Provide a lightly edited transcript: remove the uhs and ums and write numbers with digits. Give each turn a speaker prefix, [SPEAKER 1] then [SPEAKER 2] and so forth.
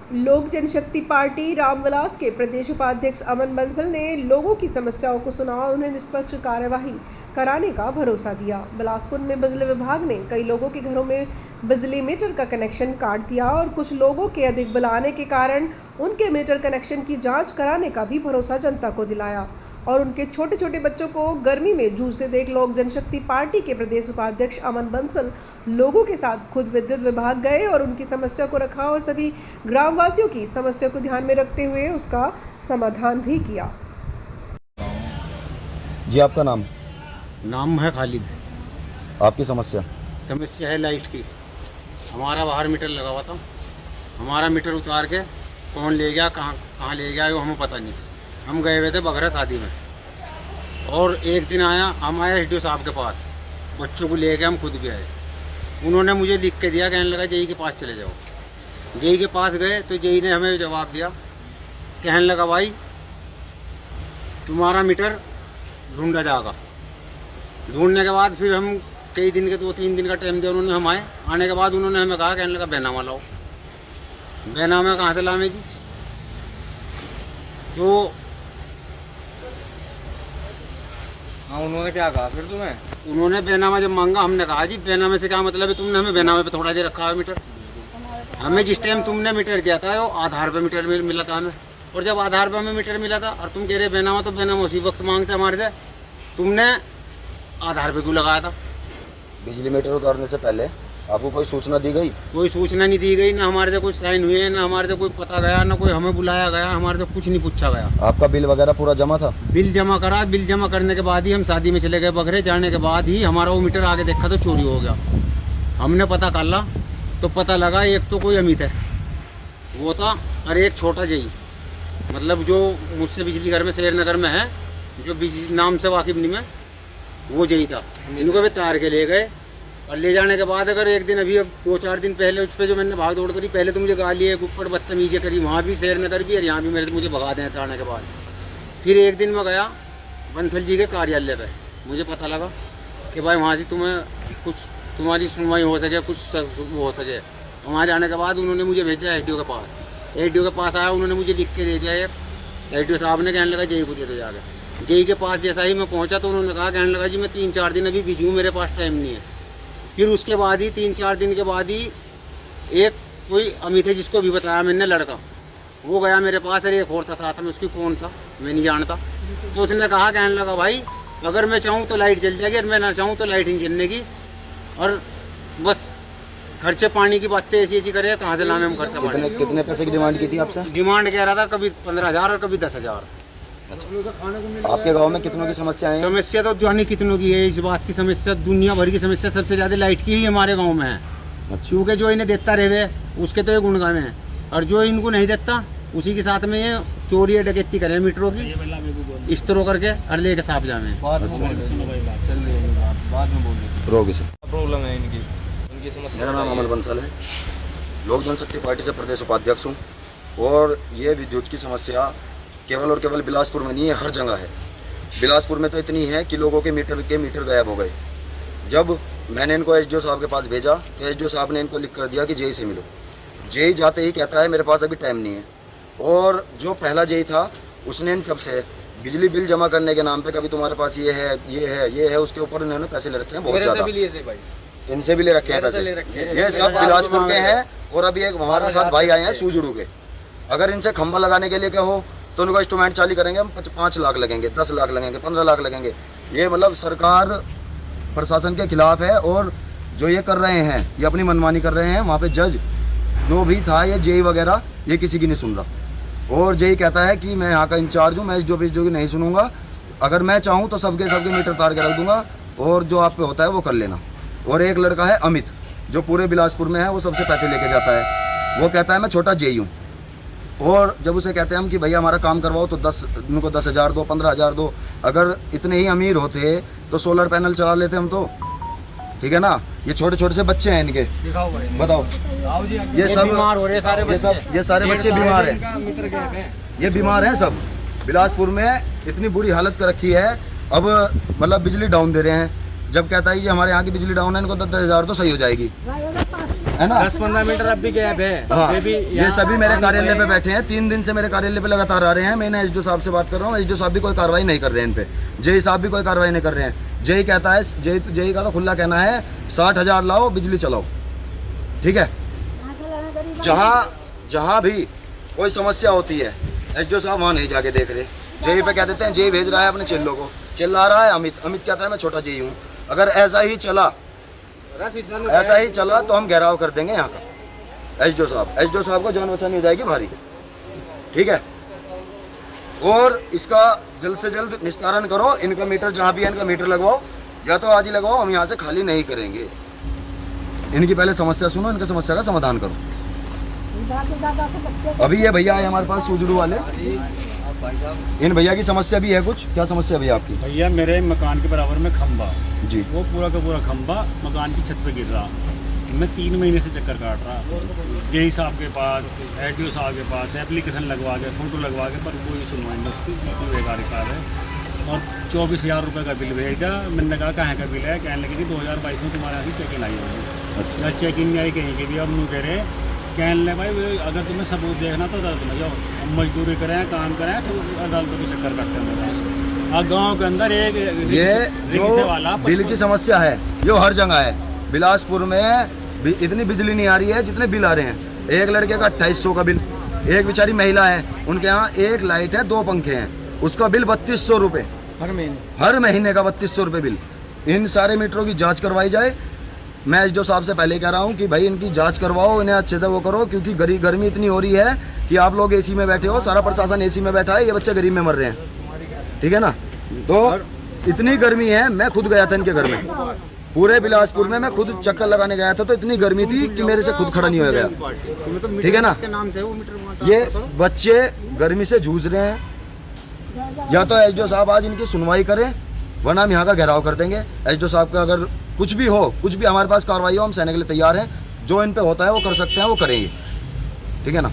[SPEAKER 1] लोक जनशक्ति पार्टी रामविलास के प्रदेश उपाध्यक्ष अमन बंसल ने लोगों की समस्याओं को सुना और उन्हें निष्पक्ष कार्यवाही कराने का भरोसा दिया। बिलासपुर में बिजली विभाग ने कई लोगों के घरों में बिजली मीटर का कनेक्शन काट दिया और कुछ लोगों के अधिक बिल आने के कारण उनके मीटर कनेक्शन की जांच कराने का भी भरोसा जनता को दिलाया। और उनके छोटे छोटे बच्चों को गर्मी में जूझते देख लोक जनशक्ति पार्टी के प्रदेश उपाध्यक्ष अमन बंसल लोगों के साथ खुद विद्युत विभाग गए और उनकी समस्या को रखा और सभी ग्रामवासियों की समस्या को ध्यान में रखते हुए उसका समाधान भी किया।
[SPEAKER 2] जी, आपका नाम?
[SPEAKER 3] नाम है खालिद।
[SPEAKER 2] आपकी समस्या?
[SPEAKER 3] समस्या है लाइट की। हमारा बाहर मीटर लगा हुआ था, हमारा मीटर उतार के कौन ले गया, कहाँ ले गया वो हमें पता नहीं। हम गए हुए थे बगरा शादी में और एक दिन हम आए एसडीओ साहब के पास, बच्चों को लेके हम खुद भी आए। उन्होंने मुझे लिख के दिया, कहने लगा जेई के पास चले जाओ। जेई के पास गए तो जेई ने हमें जवाब दिया, कहने लगा भाई तुम्हारा मीटर ढूंढा जाएगा। ढूंढने के बाद फिर हम कई दिन के 2-3 दिन का टाइम दिया उन्होंने। हम आने के बाद उन्होंने हमें कहा, कहने लगा बैनामा लाओ। बैनामा कहाँ से लावे जी? तो
[SPEAKER 4] हाँ, उन्होंने क्या कहा फिर तुम्हें?
[SPEAKER 3] उन्होंने बैनामा जब मांगा, हमने कहा जी बैनामे से क्या मतलब है, तुमने हमें बैनामे पे थोड़ा देर रखा है मीटर। हमें जिस टाइम तुमने मीटर दिया था वो आधार पे मीटर मिला था हमें, और जब आधार पे हमें मीटर मिला था और तुम कह रहे बैनामा, तो बैनामा उसी वक्त मांगते हमारे से, तुमने आधार पे क्यों लगाया था?
[SPEAKER 2] बिजली मीटर उतारने से पहले आपको कोई सूचना दी गई?
[SPEAKER 3] कोई सूचना नहीं दी गई, ना हमारे से कोई साइन हुए, ना हमारे से कोई पता गया, ना कोई हमें बुलाया गया, हमारे से कुछ नहीं पूछा गया।
[SPEAKER 2] आपका बिल वगैरह पूरा जमा था?
[SPEAKER 3] बिल जमा करा, बिल जमा करने के बाद ही हम शादी में चले गए। बगरे जाने के बाद ही हमारा वो मीटर आगे देखा तो चोरी हो गया। हमने पता कर ला तो पता लगा एक तो कोई अमित है वो था, और एक छोटा जई, मतलब जो मुझसे बिजली घर में शेर नगर में है, जो बिजली नाम से वाकिफ नहीं, में वो जई था। इनको भी तार के ले गए और ले जाने के बाद अगर एक दिन अभी 2-4 दिन पहले उस पर जो मैंने भाग दौड़ करी, पहले तो मुझे गाली है, ऊपर बदतमीजी करी, वहाँ भी शेर नगर भी और यहाँ भी मुझे भगा दें आने के बाद। फिर एक दिन मैं गया बंसल जी के कार्यालय पे, मुझे पता लगा कि भाई वहाँ से तुम्हें कुछ तुम्हारी सुनवाई हो सके, कुछ वो हो सके। वहाँ जाने के बाद उन्होंने मुझे भेजा एसडीओ के पास। एसडीओ के पास आया, उन्होंने मुझे लिख के दे दिया एक। एसडीओ साहब ने कहने लगा जेई को दे दो जाकर। जेई के पास जैसा ही मैं पहुँचा तो उन्होंने कहा, कहने लगा जी मैं 3-4 दिन अभी बिजी हूँ, मेरे पास टाइम नहीं है। फिर उसके बाद ही 3-4 दिन के बाद ही एक कोई अमित है जिसको भी बताया मैंने, लड़का, वो गया मेरे पास, और एक और था साथ में, उसकी कौन था मैं नहीं जानता। तो उसने कहा, कहने लगा भाई अगर मैं चाहूँ तो लाइट जल जाएगी और मैं ना चाहूँ तो लाइट नहीं जलने की, और बस खर्चे पानी की बातें ऐसी करे, कहाँ से लाने हम खर्चा पानी।
[SPEAKER 2] कितने पैसे की डिमांड की थी आपसे?
[SPEAKER 3] डिमांड कह रहा था कभी 15,000 और कभी 10,000।
[SPEAKER 2] आपके गांव में कितनों की समस्या है?
[SPEAKER 3] समस्या तो जानी कितनों की है, इस बात की समस्या, दुनिया भर की समस्या सबसे ज़्यादा लाइट की ही हमारे गांव में है। क्योंकि जो इन्हें देता रहे उसके तो ये गुणगान है, और जो इनको नहीं देता उसी के साथ में ये चोरी डकैती करे मीटरों की, इस तरह करके और लेके साफ जावे।
[SPEAKER 4] प्रॉब्लम है इनकी समस्या।
[SPEAKER 2] मेरा नाम अमन बंसल है, लोक जनशक्ति पार्टी से प्रदेश उपाध्यक्ष हूँ। और ये विद्युत की समस्या केवल और केवल बिलासपुर में नहीं है, हर जगह है। बिलासपुर में तो इतनी है कि लोगों के मीटर गायब हो गए। जब मैंने इनको एसडीओ साहब के पास भेजा तो एसडीओ साहब ने इनको लिख कर दिया कि जेई से मिलो। जेई जाते ही कहता है मेरे पास अभी टाइम नहीं है। और जो पहला जेई था उसने इन सबसे बिजली बिल जमा करने के नाम पे कभी तुम्हारे पास ये है, ये है, ये है, उसके ऊपर उन्होंने पैसे ले रखे हैं बहुत ज़्यादा। इनसे भी ले रखे हैं पैसे, ये सब बिलासपुर के हैं। और अभी एक हमारे साथ भाई आए हैं सूजड़ू के, अगर इनसे खंभा लगाने के लिए कहो तो उनको इंस्ट्रूमेंट चालू करेंगे, हम 5 लाख लगेंगे, 10 लाख लगेंगे, 15 लाख लगेंगे। ये मतलब सरकार प्रशासन के खिलाफ है, और जो ये कर रहे हैं ये अपनी मनमानी कर रहे हैं। वहाँ पे जज जो भी था, ये जेई वगैरह, ये किसी की नहीं सुन रहा। और जेई कहता है कि मैं यहाँ का इंचार्ज हूँ, मैं जो की नहीं सुनूंगा, अगर मैं चाहूँ तो सबके मीटर तार के रख दूंगा, और जो आप पे होता है वो कर लेना। और एक लड़का है अमित, जो पूरे बिलासपुर में है, वो सबसे पैसे लेके जाता है। वो कहता है मैं छोटा जेई हूँ, और जब उसे कहते हैं हम कि भैया हमारा काम करवाओ तो उनको 10,000 दो, 15,000 दो। अगर इतने ही अमीर होते तो सोलर पैनल चला लेते हम तो, ठीक है ना। ये छोटे छोटे से बच्चे हैं इनके, बताओ, ये सब
[SPEAKER 3] बीमार हो रहे सारे बच्चे,
[SPEAKER 2] ये सारे बच्चे बीमार हैं, ये बीमार हैं सब। बिलासपुर में इतनी बुरी हालत कर रखी है, अब मतलब बिजली डाउन दे रहे हैं, जब कहता है कि हमारे यहाँ की बिजली डाउन है, इनको 10,000 तो सही हो जाएगी, है ना।
[SPEAKER 4] 10-15 मीटर अब भी गैप है।
[SPEAKER 2] हाँ,
[SPEAKER 4] ये भी
[SPEAKER 2] ये सभी मेरे कार्यालय पे बैठे हैं, 3 दिन से मेरे कार्यालय पे लगातार आ रहे हैं। मैंने एसडीओ साहब से बात कर रहा हूँ, एसडीओ साहब भी कोई कार्रवाई नहीं कर रहे हैं इन पे, जेई साहब भी कोई कार्रवाई नहीं कर रहे हैं। जेई कहता है, जेई का तो खुला कहना है 60,000 लाओ बिजली चलाओ, ठीक है। जहाँ भी कोई समस्या होती है एसडीओ साहब वहाँ नहीं जाके देख रहे, जेई पे कह देते हैं, जेई भेज रहा है अपने चिल्लों को, चिल्ला रहा है अमित कहता है मैं छोटा जेई हूँ। अगर ऐसा ही चला तो हम घेराव कर देंगे यहाँ का। एसडीओ साहब को जान बचानी हो जाएगी भारी, ठीक है। और इसका जल्द से जल्द निस्तारण करो, इनका मीटर जहाँ भी है इनका मीटर लगवाओ, या तो आज ही लगवाओ, हम यहाँ से खाली नहीं करेंगे। इनकी पहले समस्या सुनो, इनकी समस्या का समाधान करो। अभी ये भैया है हमारे पास सुजड़ू वाले, इन भैया की समस्या भी है कुछ। क्या समस्या भैया आपकी?
[SPEAKER 5] भैया मेरे मकान के बराबर में खंबा
[SPEAKER 2] जी,
[SPEAKER 5] वो पूरा का पूरा खंबा मकान की छत पे गिर रहा। मैं 3 महीने से चक्कर काट रहा, जेई साहब के पास, एसडीओ साहब के पास, एप्लीकेशन लगवा के, फोटो लगवा के, पर कोई सुनवाई नहीं। बेकार हिसाब है और 24,000 रुपये का बिल भेज दिया। मैंने कहा कहाँ का बिल है? कहने लगे कि 2022 में तुम्हारे यहाँ चेकिंग आई होगी। या चेकिंग नहीं आई कहीं की भी। अब नहीं कह रहे, कहने लगे भाई अगर तुम्हें सबूत देखना तो अदालत में जाओ, हम मजदूरी करें, काम करें, सब अदालतों के चक्कर काटते हैं। और गाँव के अंदर एक
[SPEAKER 2] ये जो बिल की समस्या है ये हर जगह है। बिलासपुर में इतनी बिजली नहीं आ रही है जितने बिल आ रहे हैं। एक लड़के का 2800 का बिल, एक बेचारी महिला है उनके यहाँ एक लाइट है, 2 पंखे हैं, उसका बिल 3200 रुपये हर महीने का 3200 रुपये बिल। इन सारे मीटरों की जांच करवाई जाए। मैं एसडीओ साहब से पहले कह रहा हूँ कि भाई इनकी जांच करवाओ, इन्हें अच्छे से वो करो, क्योंकि गर्मी इतनी हो रही है कि आप लोग एसी में बैठे हो, सारा प्रशासन एसी में बैठा है, ये बच्चे गरीब में मर रहे हैं, ठीक है ना। तो इतनी गर्मी है, मैं खुद गया था इनके घर में, पूरे बिलासपुर में मैं खुद चक्कर लगाने गया था, तो इतनी गर्मी थी कि मेरे से खुद खड़ा नहीं हो गया, ठीक है ना। ये बच्चे गर्मी से जूझ रहे हैं। या तो एसडीओ साहब आज इनकी सुनवाई करें, वरना हम यहाँ का घेराव कर देंगे। एसडीओ साहब का अगर कुछ भी हो, कुछ भी हमारे पास कार्रवाई हो, हम सहने के लिए तैयार हैं। जो इन पे होता है वो कर सकते हैं, वो करेंगे, ठीक है ना।